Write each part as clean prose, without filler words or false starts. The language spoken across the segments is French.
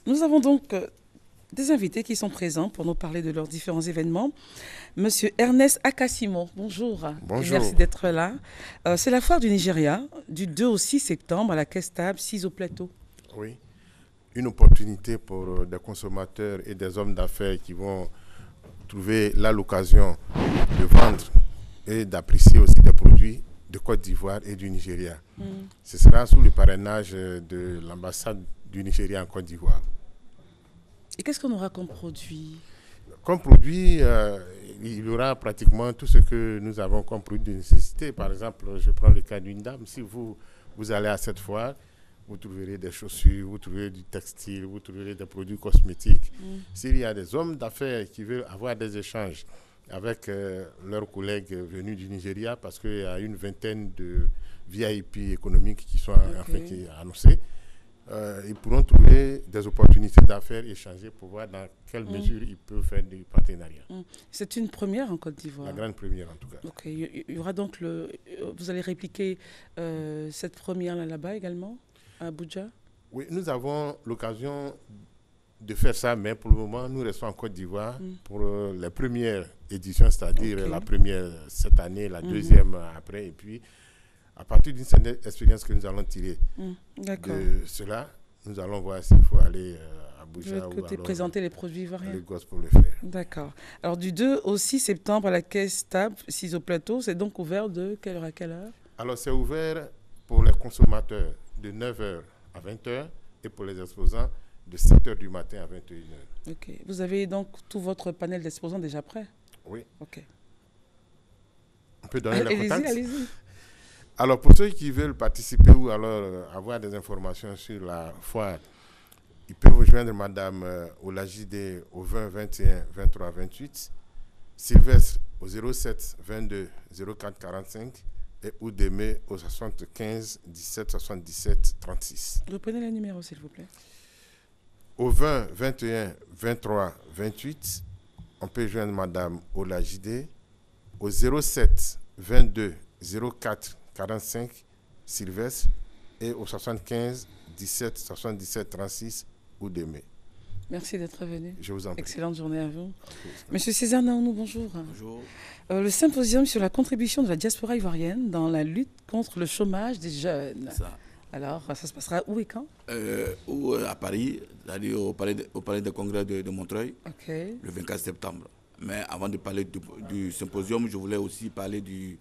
Nous avons donc des invités qui sont présents pour nous parler de leurs différents événements. Monsieur Ernest Akasimon, bonjour. Bonjour. Merci d'être là. C'est la foire du Nigeria, du 2 au 6 septembre à la Caisse Table, 6 au Plateau. Oui, une opportunité pour des consommateurs et des hommes d'affaires qui vont trouver là l'occasion de vendre et d'apprécier aussi des produits de Côte d'Ivoire et du Nigeria. Ce sera sous le parrainage de l'ambassade du Nigeria en Côte d'Ivoire. Et qu'est-ce qu'on aura comme produit? Comme produit, il y aura pratiquement tout ce que nous avons comme produit de nécessité. Par exemple, je prends le cas d'une dame. Si vous allez à cette foire, vous trouverez des chaussures, vous trouverez du textile, vous trouverez des produits cosmétiques. S'il y a des hommes d'affaires qui veulent avoir des échanges avec leurs collègues venus du Nigeria, parce qu'il y a une vingtaine de VIP économiques qui sont qui annoncés, ils pourront trouver des opportunités d'affaires, échanger pour voir dans quelle mesure ils peuvent faire du partenariat. C'est une première en Côte d'Ivoire. La grande première en tout cas. Ok, il y aura donc vous allez répliquer cette première là-bas également, à Abuja? Oui, nous avons l'occasion de faire ça, mais pour le moment, nous restons en Côte d'Ivoire pour les premières éditions, c'est-à-dire la première cette année, la deuxième après, et puis à partir d'une certaine expérience que nous allons tirer de cela, nous allons voir s'il faut aller à Abuja ou alors présenter les produits ivoiriens. Lagos pour le faire. D'accord. Alors du 2 au 6 septembre à la Caisse Table, 6 au Plateau, c'est donc ouvert de quelle heure à quelle heure? Alors c'est ouvert pour les consommateurs de 9h à 20h et pour les exposants de 7h du matin à 21h. Ok. Vous avez donc tout votre panel d'exposants déjà prêt? Oui. Ok. On peut donner les contacts? Allez-y. Alors, pour ceux qui veulent participer ou alors avoir des informations sur la foire, ils peuvent rejoindre Madame Olajide au 20 21 23 28, Sylvestre au 07 22 04 45 et Oudemé au 75 17 77 36. Reprenez les numéros, s'il vous plaît. Au 20 21 23 28, on peut joindre Madame Olajide au 07 22 04 45 Sylvestre et au 75 17 77 36 Oudemé. Merci d'être venu. Je vous en prie. Excellente journée à vous. Monsieur César Naounou, bonjour. Bonjour. Le symposium sur la contribution de la diaspora ivoirienne dans la lutte contre le chômage des jeunes. Ça. Alors, ça se passera où et quand? À Paris, c'est-à-dire au palais des congrès de Montreuil, le 24 septembre. Mais avant de parler du symposium, je voulais aussi parler du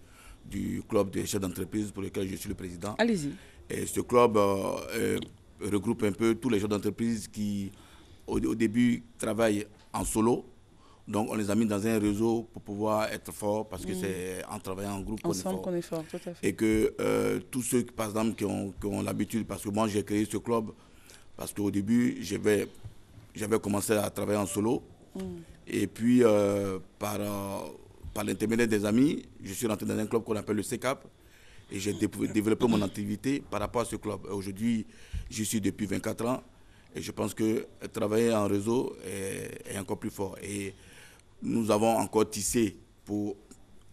club des chefs d'entreprise pour lequel je suis le président. Allez-y. Et ce club regroupe un peu tous les chefs d'entreprise qui, au début, travaillent en solo. Donc, on les a mis dans un réseau pour pouvoir être forts parce que c'est en travaillant en groupe qu'on est fort. Tout à fait. Et que tous ceux, par exemple, qui ont l'habitude, parce que moi, j'ai créé ce club parce qu'au début, j'avais commencé à travailler en solo. Et puis, par l'intermédiaire des amis, je suis rentré dans un club qu'on appelle le CECAP et j'ai développé mon activité par rapport à ce club. Aujourd'hui, j'y suis depuis 24 ans et je pense que travailler en réseau est encore plus fort. Et nous avons encore tissé pour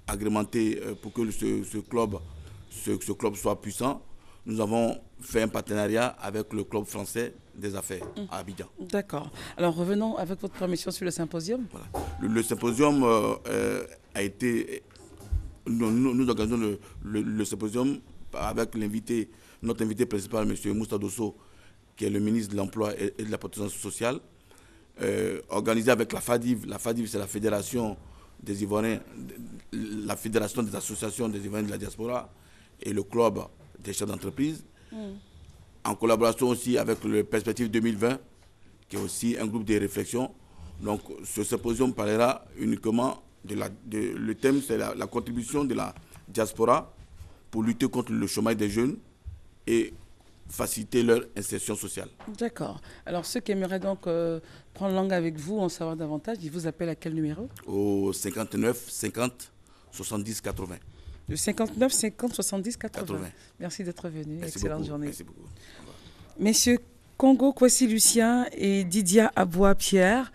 agrémenter, pour que ce club soit puissant. Nous avons fait un partenariat avec le club français des affaires à Abidjan. D'accord. Alors revenons avec votre permission sur le symposium. Voilà. Le symposium a été... Nous organisons le symposium avec notre invité principal, M. Moussa Dosso, qui est le ministre de l'Emploi et de la Protection sociale, organisé avec la FADIV. La FADIV, c'est la Fédération des Ivoiriens, la Fédération des associations des Ivoiriens de la diaspora et le club des chefs d'entreprise, en collaboration aussi avec le Perspective 2020, qui est aussi un groupe de réflexion. Donc ce symposium parlera uniquement le thème, c'est la contribution de la diaspora pour lutter contre le chômage des jeunes et faciliter leur insertion sociale. D'accord. Alors ceux qui aimeraient donc prendre langue avec vous, en savoir davantage, ils vous appellent à quel numéro? Au 59 50 70 80. Le 59 50 70 80. 80. Merci d'être venu. Merci Excellente beaucoup. journée. Merci beaucoup. Messieurs Congo Kwasi Lucien et Didia Aboua Pierre,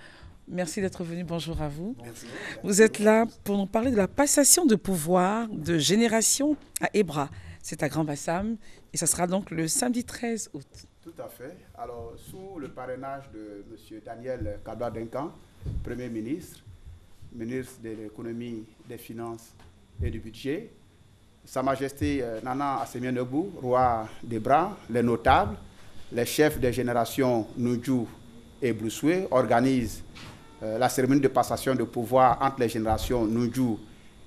merci d'être venus. Bonjour à vous. Merci. Vous êtes là pour nous parler de la passation de pouvoir de génération à Ebra. C'est à Grand Bassam et ça sera donc le samedi 13 août. Tout à fait. Alors, sous le parrainage de M. Daniel Kadwa-Duncan, Premier ministre, ministre de l'économie, des finances et du budget, Sa Majesté Nana Assémienebou, roi des Bras, les notables, les chefs des générations Nujou et Broussoué organisent la cérémonie de passation de pouvoir entre les générations Nujou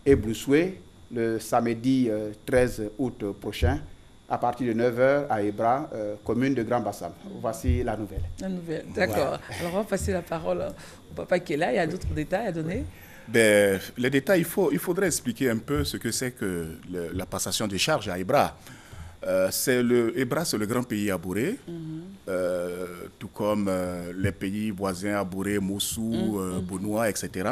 et Broussoué le samedi 13 août prochain à partir de 9h à Ebra, commune de Grand Bassam. Voici la nouvelle. La nouvelle, d'accord. Voilà. Alors on va passer la parole au papa qui est là. Il y a d'autres détails à donner? Ben, les détails, il faudrait expliquer un peu ce que c'est que la passation de charges à Ebra. Ebra, c'est le grand pays à Bouré, tout comme les pays voisins à Bouré, Moussou, Bounoua, etc.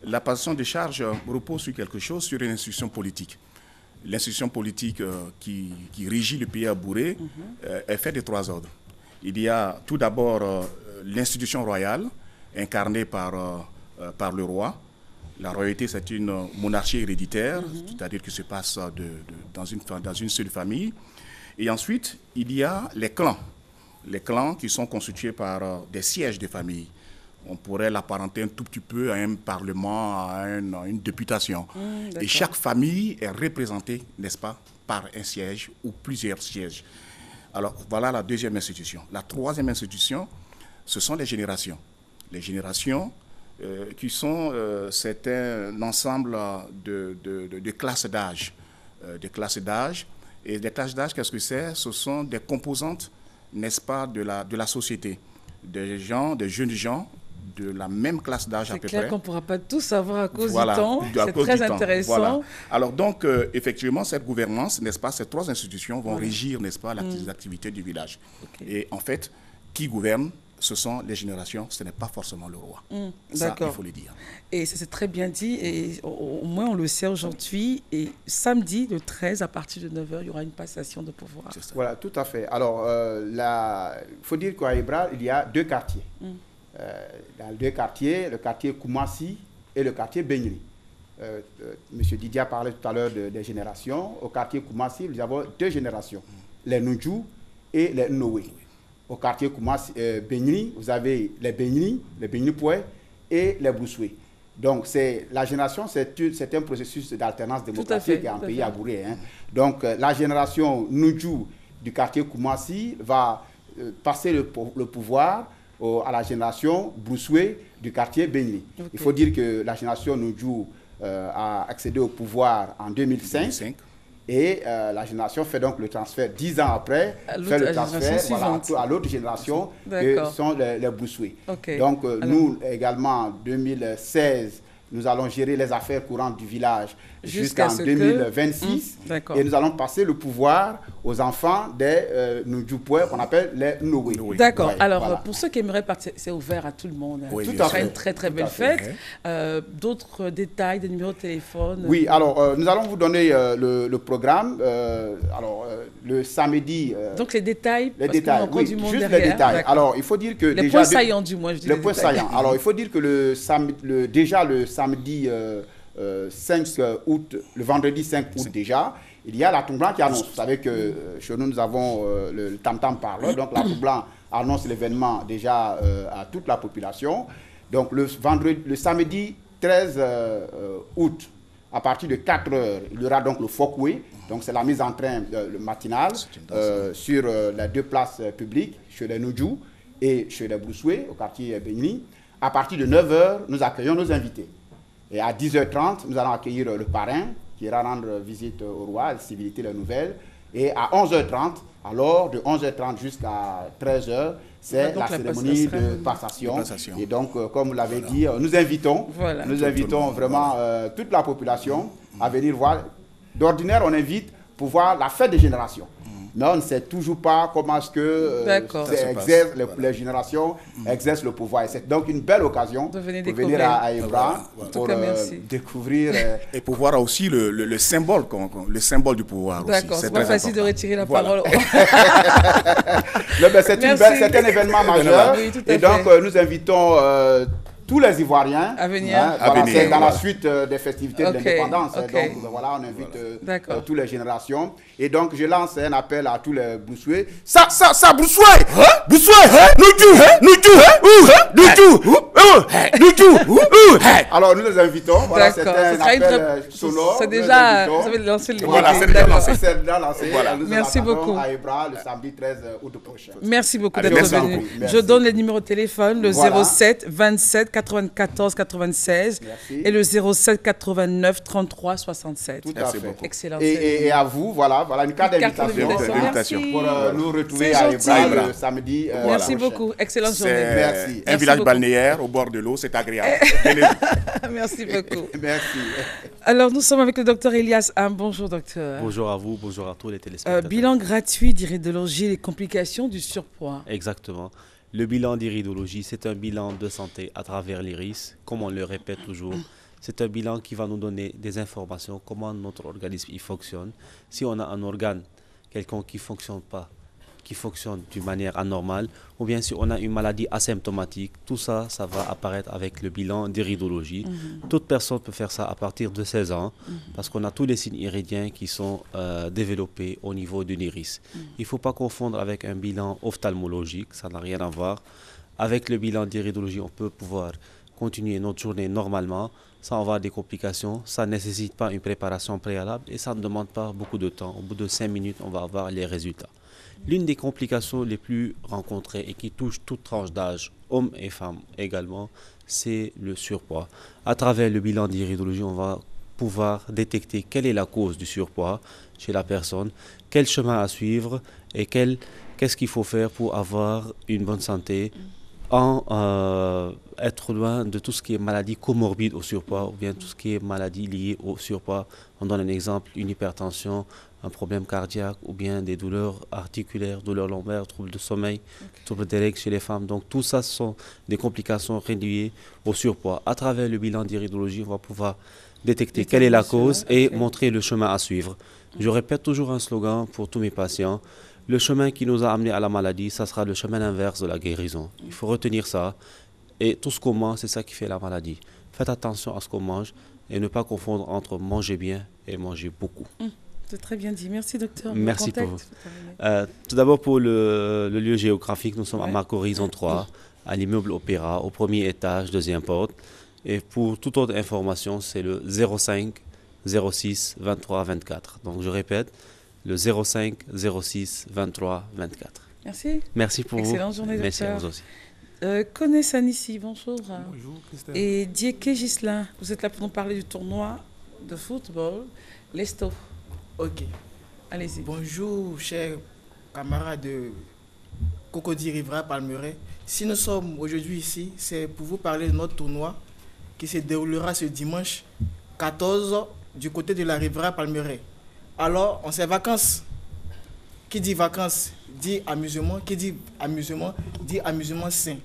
La passation de charges repose sur quelque chose, sur une institution politique. L'institution politique qui régit le pays à Bouré est faite de 3 ordres. Il y a tout d'abord l'institution royale, incarnée par le roi. La royauté, c'est une monarchie héréditaire, c'est-à-dire qui se passe dans une seule famille. Et ensuite, il y a les clans. Les clans qui sont constitués par des sièges de famille. On pourrait l'apparenter un tout petit peu à un parlement, à une députation. Et chaque famille est représentée, n'est-ce pas, par un siège ou plusieurs sièges. Alors, voilà la deuxième institution. La troisième institution, ce sont les générations. Les générations qui sont, c'est un ensemble de classes d'âge. Et des classes d'âge, qu'est-ce que c'est? Ce sont des composantes, n'est-ce pas, de la société. Des jeunes gens, de la même classe d'âge à peu près. C'est clair qu'on ne pourra pas tout savoir à cause du temps. C'est très intéressant. Voilà. Alors donc, effectivement, cette gouvernance, n'est-ce pas, ces 3 institutions vont régir, n'est-ce pas, les activités du village. Et en fait, qui gouverne? Ce sont les générations, ce n'est pas forcément le roi. Ça, il faut le dire. Et c'est très bien dit, et au moins on le sait aujourd'hui. Et samedi, le 13, à partir de 9h, il y aura une passation de pouvoir. Voilà, tout à fait. Alors, il faut dire qu'à Ebra, il y a 2 quartiers. Dans 2 quartiers, le quartier Koumassi et le quartier Benyri. Monsieur Didier a parlé tout à l'heure des générations. Au quartier Koumassi, nous avons 2 générations, les Nujou et les Noé. Au quartier Koumassi, Benyri, vous avez les Benyri-Poué et les Broussoué. Donc, la génération, c'est un processus d'alternance démocratique qui est en pays à Bouré. Donc, la génération Nujou du quartier Koumassi va passer le pouvoir à la génération Broussoué du quartier Benyri. Il faut dire que la génération Nujou a accédé au pouvoir en 2005. Et la génération fait donc le transfert 10 ans après, fait le transfert à l'autre génération, que sont les Broussoué. Donc nous également, en 2016, nous allons gérer les affaires courantes du village jusqu'en 2026. Et nous allons passer le pouvoir aux enfants des Nujupoué, qu'on appelle les Noé. D'accord. Alors, pour ceux qui aimeraient participer, c'est ouvert à tout le monde. Oui, tout à fait. Une très, très belle fête. D'autres détails, des numéros de téléphone? Oui, alors, nous allons vous donner le programme. Le samedi... Donc, les détails, les détails, oui, du monde juste derrière. Les détails. Alors, il faut dire que... Les points saillants, du moins, je dis. Les points saillants. Alors, il faut dire que le samedi 5 août, le vendredi 5 août déjà, il y a la Tour Blanc qui annonce. Vous savez que chez nous, nous avons le tam-tam parleur. Donc la Tour Blanc annonce l'événement déjà à toute la population. Donc le samedi 13 août, à partir de 4 heures, il y aura donc le Fokoué. Donc c'est la mise en train le matinal sur les 2 places publiques, chez les Nujou et chez les Broussoué, au quartier Benyri. À partir de 9 heures, nous accueillons nos invités. Et à 10h30, nous allons accueillir le parrain qui ira rendre visite au roi, à la civilité, les nouvelles. Et à 11h30, alors de 11h30 jusqu'à 13h, c'est la cérémonie de passation. Et donc, comme vous l'avez dit, nous invitons vraiment toute la population à venir voir. D'ordinaire, on invite pour voir la fête des générations. Mais on ne sait toujours pas comment est-ce que les générations exercent le pouvoir. C'est donc une belle occasion de venir à Ebra pour découvrir... Et pour voir aussi le symbole du pouvoir. D'accord, c'est pas facile de retirer la parole. C'est un événement majeur. Et donc, nous invitons tous les Ivoiriens à venir. Voilà, c'est dans la voilà. suite des festivités de l'indépendance. Donc voilà, on invite toutes les générations. Et donc je lance un appel à tous les Boussoués. Ça, Boussoué, Alors nous les invitons. Voilà, c'est un appel sonore. C'est déjà, vous avez lancé le Voilà, c'est déjà lancé. C'est déjà lancé. Voilà. Nous Merci beaucoup. à Ebra le samedi 13 août prochain. Merci beaucoup Allez, d'être merci venu. beaucoup. Merci. Je donne les numéros de téléphone, le Voilà. 07 27 94 96 Merci. et le 07 89 33 67. Tout à Merci fait. beaucoup. Excellent. Et à vous, voilà une carte Une carte d'invitation d'invitation. Merci. pour nous retrouver C'est à gentil. Ebra le samedi. Merci prochain. beaucoup. Excellente journée. C'est Merci. un Merci village beaucoup. balnéaire au bord de l'eau, c'est agréable. Tenez-vous. Merci beaucoup. Merci. Alors, nous sommes avec le docteur Elias Ham. Bonjour, docteur. Bonjour à vous, bonjour à tous les téléspectateurs. Bilan gratuit d'iridologie et les complications du surpoids. Exactement. Le bilan d'iridologie, c'est un bilan de santé à travers l'iris, comme on le répète toujours. C'est un bilan qui va nous donner des informations, comment notre organisme il fonctionne. Si on a un organe quelconque qui ne fonctionne pas, qui fonctionne d'une manière anormale, ou bien si on a une maladie asymptomatique, tout ça, ça va apparaître avec le bilan d'iridologie. Toute personne peut faire ça à partir de 16 ans, parce qu'on a tous les signes iridiens qui sont développés au niveau de l'iris. Il ne faut pas confondre avec un bilan ophtalmologique, ça n'a rien à voir. Avec le bilan d'iridologie, on peut pouvoir continuer notre journée normalement, sans avoir des complications. Ça ne nécessite pas une préparation préalable et ça ne demande pas beaucoup de temps. Au bout de 5 minutes, on va avoir les résultats. L'une des complications les plus rencontrées et qui touche toute tranche d'âge, hommes et femmes également, c'est le surpoids. À travers le bilan d'iridologie, on va pouvoir détecter quelle est la cause du surpoids chez la personne, quel chemin à suivre et qu'est-ce qu'il faut faire pour avoir une bonne santé, être loin de tout ce qui est maladie comorbide au surpoids ou bien tout ce qui est maladie liée au surpoids. On donne un exemple, une hypertension, un problème cardiaque ou bien des douleurs articulaires, douleurs lombaires, troubles de sommeil, troubles des règles chez les femmes. Donc tout ça, ce sont des complications reliées au surpoids. À travers le bilan d'iridologie, on va pouvoir détecter quelle est la cause et montrer le chemin à suivre. Je répète toujours un slogan pour tous mes patients. Le chemin qui nous a amenés à la maladie, ça sera le chemin inverse de la guérison. Il faut retenir ça. Et tout ce qu'on mange, c'est ça qui fait la maladie. Faites attention à ce qu'on mange et ne pas confondre entre manger bien et manger beaucoup. C'est très bien dit. Merci, docteur. Merci pour vous. Tout d'abord, pour le lieu géographique, nous sommes à Marc Horizon 3, à l'immeuble Opéra, au premier étage, deuxième porte. Et pour toute autre information, c'est le 05 06 23 24. Donc, je répète, le 05 06 23 24. Merci. Merci pour vous. Excellente journée, Merci à docteur. vous aussi. Connais Sanissi, bonjour. Bonjour, Christelle. Et Dieke Gislain, vous êtes là pour nous parler du tournoi de football, l'Esto. Ok. Allez-y. Bonjour, chers camarades de Cocody Rivera Palmeraie. Si nous sommes aujourd'hui ici, c'est pour vous parler de notre tournoi qui se déroulera ce dimanche 14 du côté de la Rivera Palmeraie. Alors, on sait vacances. Qui dit vacances dit amusement. Qui dit amusement sain.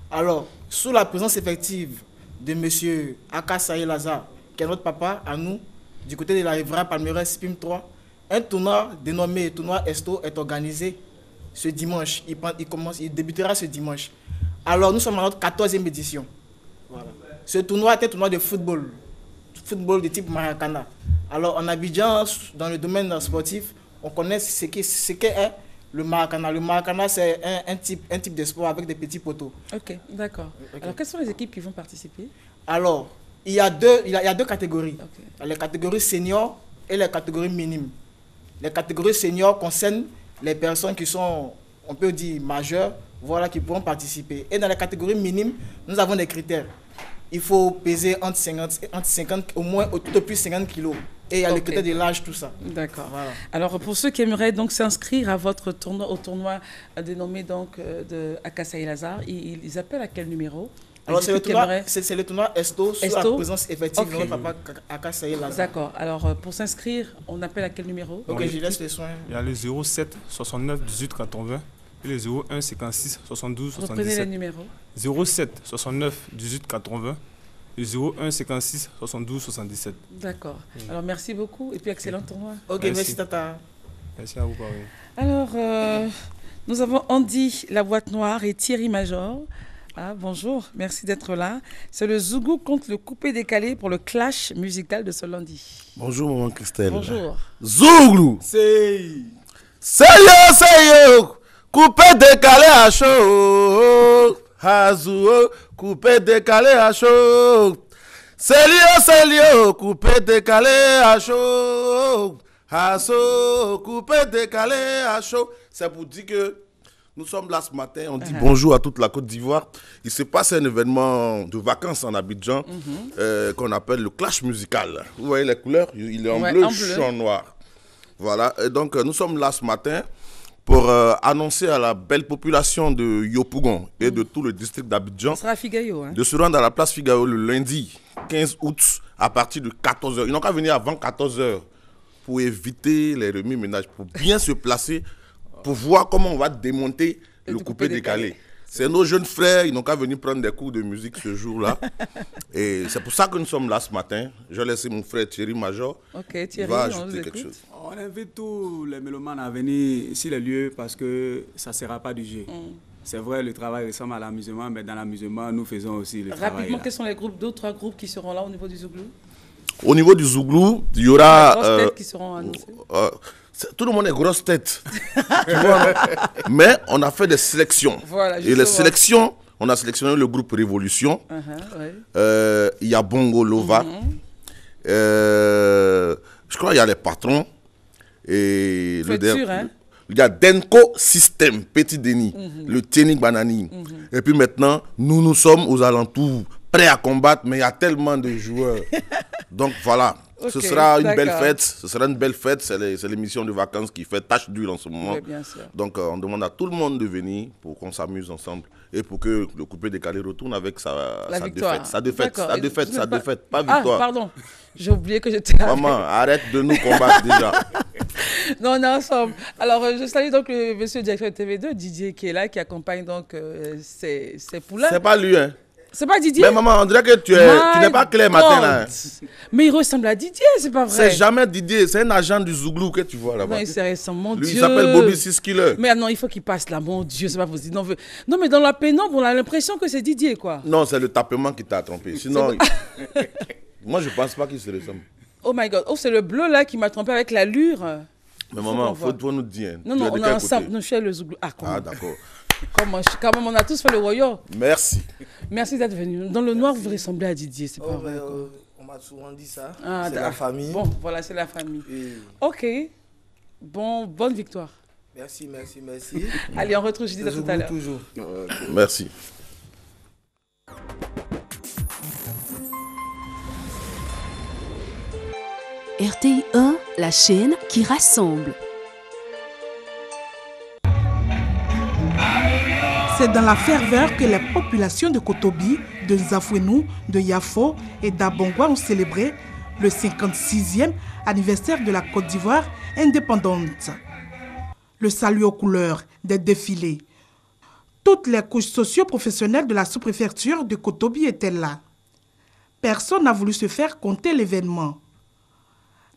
Alors, sous la présence effective de M. Akasaye Lazare, qui est notre papa à nous, du côté de la Rivera Palmeraie SPIM 3, un tournoi dénommé Tournoi Esto est organisé ce dimanche. Il débutera ce dimanche. Alors, nous sommes à notre 14e édition. Voilà. Ce tournoi est un tournoi de football de type Maracana. Alors, en Abidjan, dans le domaine sportif, on connaît ce qu'est le Maracana. Le Maracana, c'est un type de sport avec des petits poteaux. Ok, d'accord. Ok. Alors, quelles sont les équipes qui vont participer? Alors, il y a deux catégories. Ok. Les catégories seniors et les catégories minimes. Les catégories seniors concernent les personnes qui sont, on peut dire, majeures, voilà, qui pourront participer. Et dans les catégories minimes, nous avons des critères. Il faut peser entre 50 au moins tout au plus 50 kilos. Et il y a les critères de l'âge, tout ça. D'accord. Voilà. Alors, pour ceux qui aimeraient donc s'inscrire à votre tournoi, au tournoi dénommé donc de Akasaye Lazare, ils appellent à quel numéro? Alors, Les c'est le équipes qui tournoi, aimeraient- c'est le tournoi Esto, sous la Esto? présence effective Ok. de notre papa Akasaye Lazare. D'accord. Alors, pour s'inscrire, on appelle à quel numéro? Ok, je laisse les soins. Il y a le 07 69 18 80 et le 01 56 72 Reprenez les 77. numéros. 07 69 18 80 et 01 56 72 77. D'accord. Alors, merci beaucoup et puis excellent tournoi. Ok, Merci. merci Tata. Merci à vous, pareil. Alors, nous avons Andy, la boîte noire, et Thierry Major. Ah, bonjour, merci d'être là. C'est le Zougou contre le coupé-décalé pour le clash musical de ce lundi. Bonjour, maman Christelle. Bonjour. Zougou. C'est yo, coupé-décalé à chaud. Hazou, coupé-décalé à chaud. C'est yo, coupé-décalé à chaud. Hazou, coupé-décalé à chaud. C'est pour dire que nous sommes là ce matin, on dit bonjour à toute la Côte d'Ivoire. Il se passe un événement de vacances en Abidjan qu'on appelle le clash musical. Vous voyez les couleurs? Il est en bleu, je suis en noir. Voilà, et donc nous sommes là ce matin pour annoncer à la belle population de Yopougon et de tout le district d'Abidjan de se rendre à la place Figaro le lundi 15 août à partir de 14h. Ils n'ont qu'à venir avant 14h pour éviter les remis-ménages, pour bien se placer, pour voir comment on va démonter le coupé-décalé. C'est nos jeunes frères, ils n'ont qu'à venir prendre des cours de musique ce jour-là. Et c'est pour ça que nous sommes là ce matin. Je vais laisser mon frère Thierry Major. Ok, Thierry, il va ajouter quelque chose. On invite tous les mélomanes à venir sur les lieux parce que ça ne sera pas du jeu. C'est vrai, le travail ressemble à l'amusement, mais dans l'amusement, nous faisons aussi le travail. Rapidement, quels sont les groupes, 2 ou 3 groupes qui seront là au niveau du Zouglou? Au niveau du Zouglou, il y aura... grosses têtes qui seront annoncées. Tout le monde est grosse tête. Tu vois, mais on a fait des sélections. Voilà, et les sélections, on a sélectionné le groupe Révolution. Il y a Bongo Lova. Je crois qu'il y a les patrons. Et il y a Denko System, Petit Denis, le Tienik Banani. Et puis maintenant, nous sommes aux alentours, prêts à combattre, mais il y a tellement de joueurs. Donc voilà. Ce sera une belle fête. Ce sera une belle fête. C'est l'émission de vacances qui fait tache d'huile en ce moment. Oui, bien sûr. Donc on demande à tout le monde de venir pour qu'on s'amuse ensemble et pour que le coupé-décalé retourne avec sa défaite. Sa défaite, pas victoire. Ah, pardon. J'ai oublié que j'étais. Maman, arrête de nous combattre déjà. Non, on est ensemble. Alors, je salue donc le monsieur le directeur de TV2, Didier, qui est là, qui accompagne donc ses poulains. C'est pas lui, hein. C'est pas Didier. Mais maman, on dirait que tu n'es pas clair matin là. Hein. Mais il ressemble à Didier, c'est pas vrai. C'est jamais Didier, c'est un agent du Zouglou que tu vois là-bas. Non, il ressemble, mon Lui, Dieu. il s'appelle Bobby Siskiller. Mais non, il faut qu'il passe là, mon Dieu, c'est pas possible. Non, mais dans la pénombre, on a l'impression que c'est Didier, quoi. Non, c'est le tapement qui t'a trompé. Sinon, moi je pense pas qu'il se ressemble. Oh my God, c'est le bleu là qui m'a trompé avec l'allure. Mais maman, faut nous dire. Non, on est ensemble. Nous, je suis le Zouglou. Ah, d'accord. Quand même, on a tous fait le royaume. Merci. Merci d'être venu. Dans le noir, vous ressemblez à Didier, c'est pas vrai. On m'a souvent dit ça. C'est la famille. Bon, voilà, c'est la famille. Ok. Bonne victoire. Merci. Allez, on retrouve, je dis à tout à l'heure. Toujours. Merci. RTI 1, la chaîne qui rassemble. C'est dans la ferveur que les populations de Kotobi, de Nzafouenou, de Yafo et d'Abongwa ont célébré le 56e anniversaire de la Côte d'Ivoire indépendante. Le salut aux couleurs des défilés. Toutes les couches socio-professionnelles de la sous-préfecture de Kotobi étaient là. Personne n'a voulu se faire compter l'événement.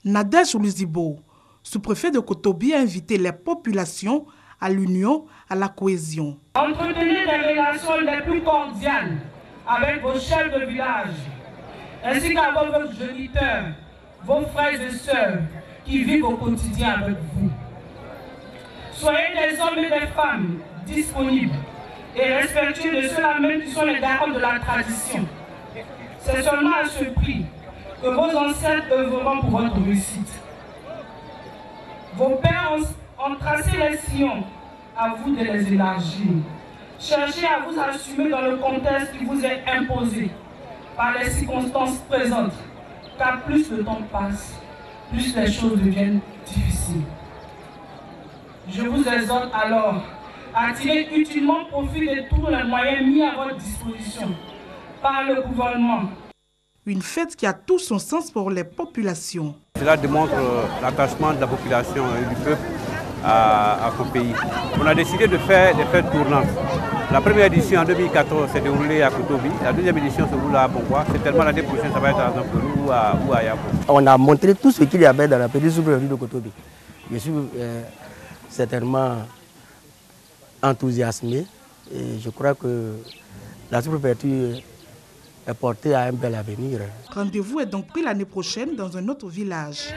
Nadège Louzibo, sous-préfet de Kotobi, a invité les populations à l'union, à la cohésion. Entretenez des relations les plus cordiales avec vos chefs de village, ainsi qu'avec vos géniteurs, vos frères et sœurs qui vivent au quotidien avec vous. Soyez des hommes et des femmes disponibles et respectueux de ceux-là même qui sont les garants de la tradition. C'est seulement à ce prix que vos ancêtres œuvreront pour votre réussite. Vos pères ont tracé les sillons, à vous de les élargir. Cherchez à vous assumer dans le contexte qui vous est imposé par les circonstances présentes, car plus le temps passe, plus les choses deviennent difficiles. Je vous exhorte alors à tirer utilement profit de tous les moyens mis à votre disposition par le gouvernement. Une fête qui a tout son sens pour les populations. Cela démontre l'attachement de la population et du peuple à son pays. On a décidé de faire des fêtes tournantes. La première édition en 2014 s'est déroulée à Kotobi. La deuxième édition se déroule à Bongwa. Certainement l'année prochaine, ça va être à Zamperou ou à Yafo. On a montré tout ce qu'il y avait dans la petite sous-préfecture de Kotobi. Je suis certainement enthousiasmé et je crois que la sous-préfecture est portée à un bel avenir. Rendez-vous est donc pris l'année prochaine dans un autre village.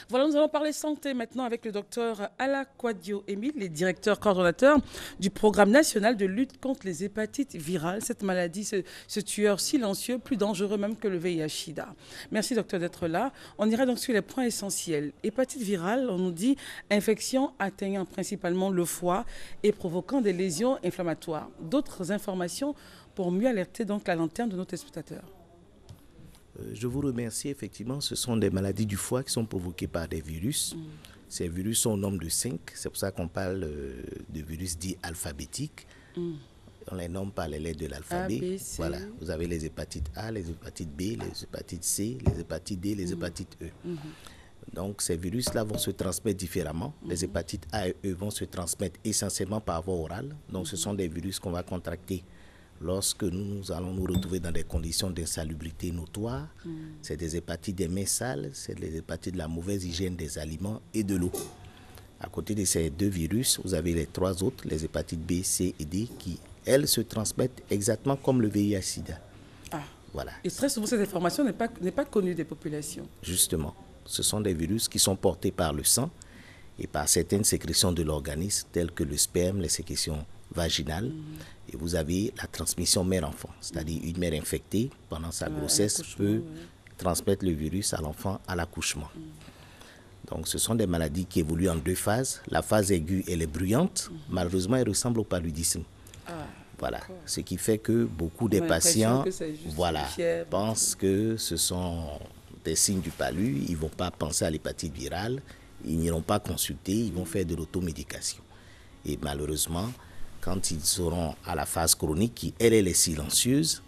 Voilà, nous allons parler santé maintenant avec le docteur Alakwadio Émile, le directeur coordonnateur du programme national de lutte contre les hépatites virales. Cette maladie, ce tueur silencieux, plus dangereux même que le VIH-Sida. Merci docteur d'être là. On ira donc sur les points essentiels. Hépatite virale, on nous dit infection atteignant principalement le foie et provoquant des lésions inflammatoires. D'autres informations pour mieux alerter donc la lanterne de nos téléspectateurs. Je vous remercie. Effectivement, ce sont des maladies du foie qui sont provoquées par des virus. Ces virus sont au nombre de 5. C'est pour ça qu'on parle de virus dits alphabétiques. On les nomme par les lettres de l'alphabet. Voilà. Vous avez les hépatites A, les hépatites B, les hépatites C, les hépatites D, les hépatites E. Donc, ces virus-là vont se transmettre différemment. Les hépatites A et E vont se transmettre essentiellement par voie orale. Donc, ce sont des virus qu'on va contracter lorsque nous allons nous retrouver dans des conditions d'insalubrité notoire. C'est des hépatites des mains sales, c'est des hépatites de la mauvaise hygiène des aliments et de l'eau. À côté de ces 2 virus, vous avez les 3 autres, les hépatites B, C et D, qui, elles, se transmettent exactement comme le VIH-Sida. Voilà. Et très souvent, cette information n'est pas connue des populations. Justement, ce sont des virus qui sont portés par le sang et par certaines sécrétions de l'organisme, telles que le sperme, les sécrétions vaginale, et vous avez la transmission mère-enfant, c'est-à-dire une mère infectée pendant sa grossesse peut transmettre le virus à l'enfant à l'accouchement. Donc ce sont des maladies qui évoluent en 2 phases. La phase aiguë, elle est bruyante, malheureusement elle ressemble au paludisme. Voilà, ce qui fait que beaucoup des patients pensent que ce sont des signes du palu, ils ne vont pas penser à l'hépatite virale, ils n'iront pas consulter, ils vont faire de l'automédication. Et malheureusement, quand ils seront à la phase chronique, qui elle est silencieuse,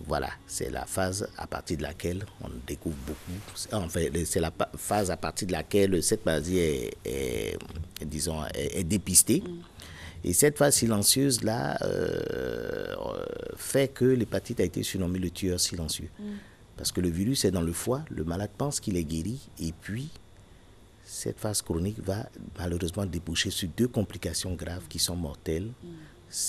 voilà, c'est la phase à partir de laquelle on découvre beaucoup. Enfin, c'est la phase à partir de laquelle cette maladie est dépistée. Et cette phase silencieuse-là fait que l'hépatite a été surnommée le tueur silencieux. Parce que le virus est dans le foie, le malade pense qu'il est guéri, et puis cette phase chronique va malheureusement déboucher sur 2 complications graves qui sont mortelles.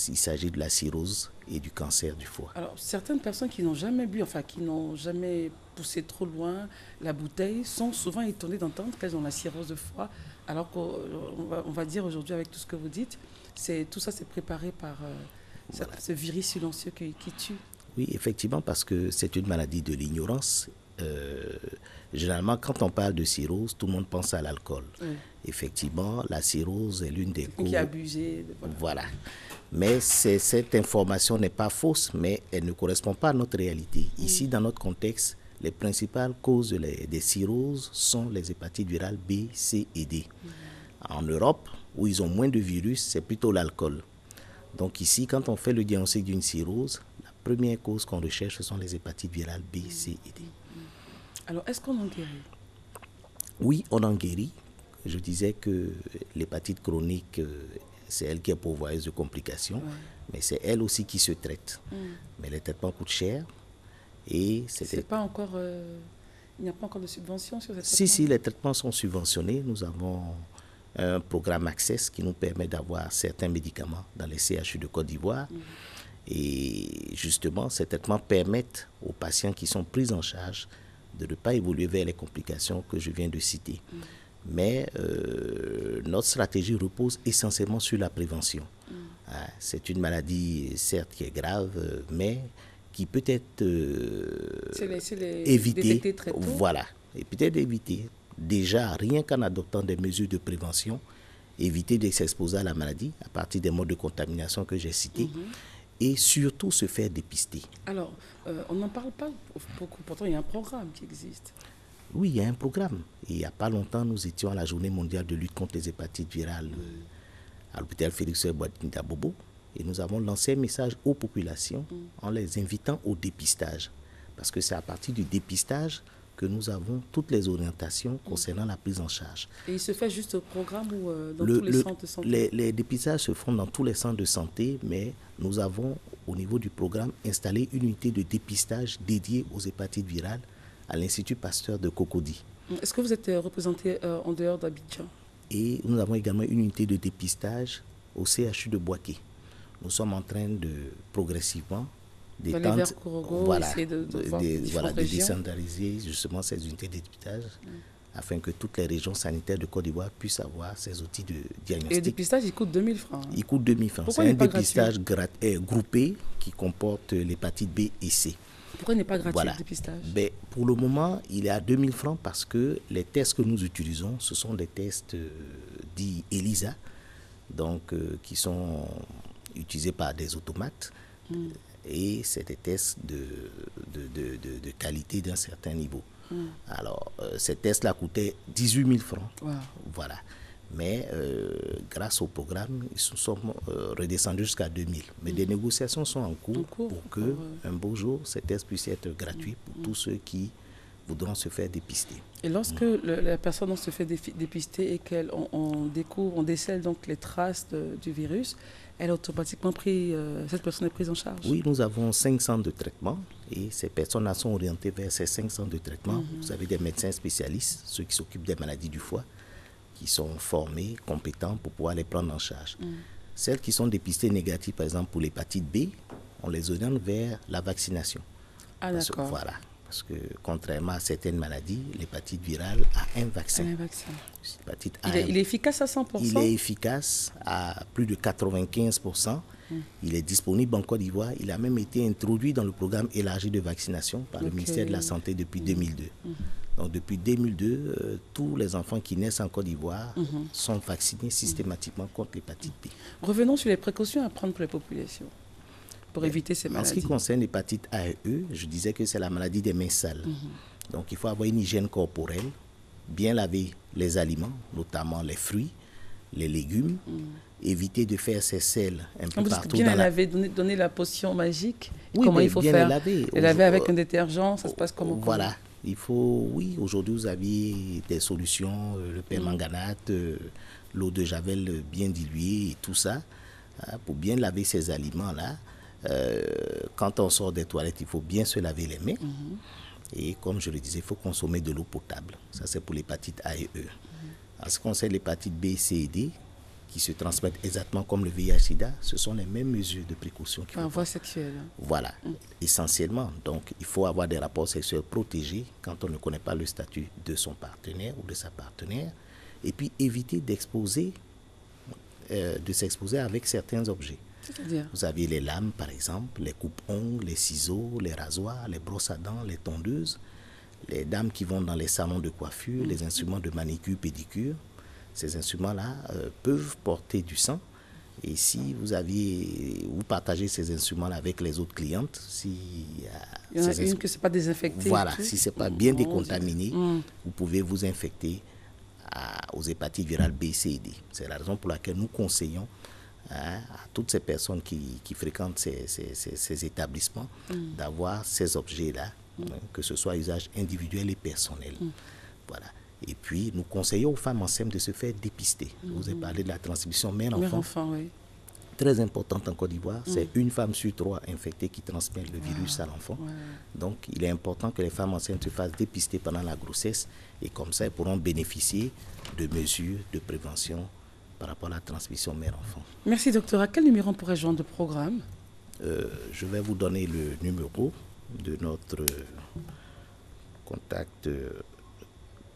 Il s'agit de la cirrhose et du cancer du foie. Alors, certaines personnes qui n'ont jamais bu, enfin qui n'ont jamais poussé trop loin la bouteille, sont souvent étonnées d'entendre qu'elles ont la cirrhose de foie, alors qu'on va dire aujourd'hui avec tout ce que vous dites, tout ça c'est préparé par ce virus silencieux qui tue. Oui, effectivement, parce que c'est une maladie de l'ignorance. Généralement, quand on parle de cirrhose, tout le monde pense à l'alcool. Effectivement, la cirrhose est l'une des causes. Qui a abusé. Voilà. Mais cette information n'est pas fausse, mais elle ne correspond pas à notre réalité. Ici, dans notre contexte, les principales causes des cirrhoses sont les hépatites virales B, C et D. En Europe, où ils ont moins de virus, c'est plutôt l'alcool. Donc ici, quand on fait le diagnostic d'une cirrhose, la première cause qu'on recherche, ce sont les hépatites virales B, C et D. Alors, est-ce qu'on en guérit? Oui, on en guérit. Je disais que l'hépatite chronique, c'est elle qui est pourvoyeuse de complications, mais c'est elle aussi qui se traite. Mais les traitements coûtent cher. Et c'est pas encore, il n'y a pas encore de subvention sur cette Si, les traitements sont subventionnés. Nous avons un programme Access qui nous permet d'avoir certains médicaments dans les CHU de Côte d'Ivoire. Et justement, ces traitements permettent aux patients qui sont pris en charge de ne pas évoluer vers les complications que je viens de citer. Mais notre stratégie repose essentiellement sur la prévention. C'est une maladie, certes, qui est grave, mais qui peut être évitée. Voilà, et peut-être évitée. Déjà, rien qu'en adoptant des mesures de prévention, éviter de s'exposer à la maladie à partir des modes de contamination que j'ai cités. Et surtout se faire dépister. Alors, on n'en parle pas beaucoup, pourtant il y a un programme qui existe. Oui, il y a un programme. Et il n'y a pas longtemps, nous étions à la journée mondiale de lutte contre les hépatites virales à l'hôpital Félix Bois-Bobo. Et nous avons lancé un message aux populations en les invitant au dépistage. Parce que c'est à partir du dépistage que nous avons toutes les orientations concernant la prise en charge. Et il se fait juste au programme ou dans tous les centres de santé? Les dépistages se font dans tous les centres de santé, mais nous avons au niveau du programme installé une unité de dépistage dédiée aux hépatites virales à l'Institut Pasteur de Cocody. Est-ce que vous êtes représenté en dehors d'Abidjan? Et nous avons également une unité de dépistage au CHU de Boaké. nous sommes en train de progressivement d'étendre, de décentraliser justement ces unités de dépistage afin que toutes les régions sanitaires de Côte d'Ivoire puissent avoir ces outils de diagnostic. Et le dépistage, il coûte 2000 francs. Il coûte 2000 francs. C'est un dépistage groupé qui comporte l'hépatite B et C. Pourquoi il n'est pas gratuit le dépistage? Pour le moment, il est à 2000 francs parce que les tests que nous utilisons, ce sont des tests dits ELISA, donc qui sont utilisés par des automates. Et c'est des tests de qualité d'un certain niveau. Alors, ces tests-là coûtaient 18 000 francs. Wow. Voilà. Mais grâce au programme, ils sont redescendus jusqu'à 2000. Mais des négociations sont en cours pour que un beau jour, ces tests puissent être gratuits pour tous ceux qui voudront se faire dépister. Et lorsque la personne se fait dépister et qu'on découvre, on décèle donc les traces du virus, elle est automatiquement prise, cette personne est prise en charge? Oui, nous avons 5 centres de traitement et ces personnes-là sont orientées vers ces 5 centres de traitement. Vous avez des médecins spécialistes, ceux qui s'occupent des maladies du foie, qui sont formés, compétents pour pouvoir les prendre en charge. Celles qui sont dépistées négatives, par exemple pour l'hépatite B, on les oriente vers la vaccination. Ah, d'accord. Voilà. Parce que contrairement à certaines maladies, l'hépatite virale a un vaccin. L'hépatite A, il est efficace à 100%? Il est efficace à plus de 95%. Il est disponible en Côte d'Ivoire. Il a même été introduit dans le programme élargi de vaccination par le ministère de la Santé depuis 2002. Donc depuis 2002, tous les enfants qui naissent en Côte d'Ivoire sont vaccinés systématiquement contre l'hépatite B. Revenons sur les précautions à prendre pour les populations, pour éviter ces maladies. En ce qui concerne l'hépatite A et E, je disais que c'est la maladie des mains sales. Donc il faut avoir une hygiène corporelle, bien laver les aliments, notamment les fruits, les légumes, éviter de faire ses selles un peu partout. Bien laver, donner la potion magique, comment il faut faire? Les laver avec un détergent, ça se passe comment? Voilà. Il faut, oui, aujourd'hui vous avez des solutions, le permanganate, l'eau de javel bien diluée et tout ça, pour bien laver ces aliments-là. Quand on sort des toilettes, il faut bien se laver les mains. Et comme je le disais, il faut consommer de l'eau potable. Ça, c'est pour l'hépatite A et E. En ce qui concerne l'hépatite B, C et D, qui se transmettent exactement comme le VIH-Sida, ce sont les mêmes mesures de précaution. Par voie sexuelle. Voilà, essentiellement. Donc, il faut avoir des rapports sexuels protégés quand on ne connaît pas le statut de son partenaire ou de sa partenaire. Et puis, éviter de s'exposer avec certains objets. Vous avez les lames, par exemple, les coupes-ongles, les ciseaux, les rasoirs, les brosses à dents, les tondeuses, les dames qui vont dans les salons de coiffure, les instruments de manicure, pédicure. Ces instruments-là peuvent porter du sang. Et si vous partagez ces instruments-là avec les autres clientes, si il y en a une que ce n'est pas désinfecté. Voilà, si ce n'est pas bien décontaminé, vous pouvez vous infecter aux hépatites virales B, C et D. C'est la raison pour laquelle nous conseillons à toutes ces personnes qui fréquentent ces établissements d'avoir ces objets-là, que ce soit à usage individuel et personnel. Voilà. Et puis, nous conseillons aux femmes enceintes de se faire dépister. Je vous ai parlé de la transmission mère-enfant. Oui. Très importante en Côte d'Ivoire. C'est une femme sur 3 infectée qui transmet le virus à l'enfant. Donc, il est important que les femmes enceintes se fassent dépister pendant la grossesse. Et comme ça, elles pourront bénéficier de mesures de prévention par rapport à la transmission mère-enfant. Merci, docteur. À quel numéro on pourrait joindre le programme? Je vais vous donner le numéro de notre contact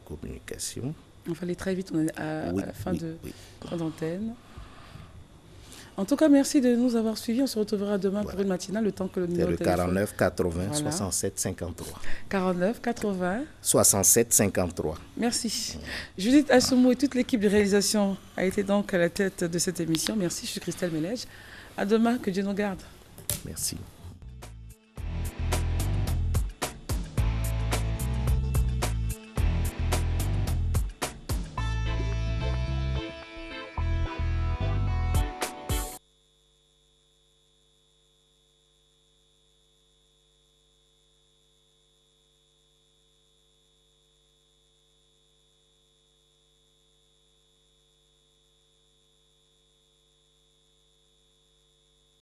communication. On va aller très vite, on est à la fin d'antenne. En tout cas, merci de nous avoir suivis. On se retrouvera demain pour une matinale, le temps que le numéro de téléphone. C'est le 49 80 67 53. 49 80 67 53. Merci. Judith Assoumou et toute l'équipe de réalisation a été donc à la tête de cette émission. Merci, je suis Christelle Mélège. À demain, que Dieu nous garde. Merci.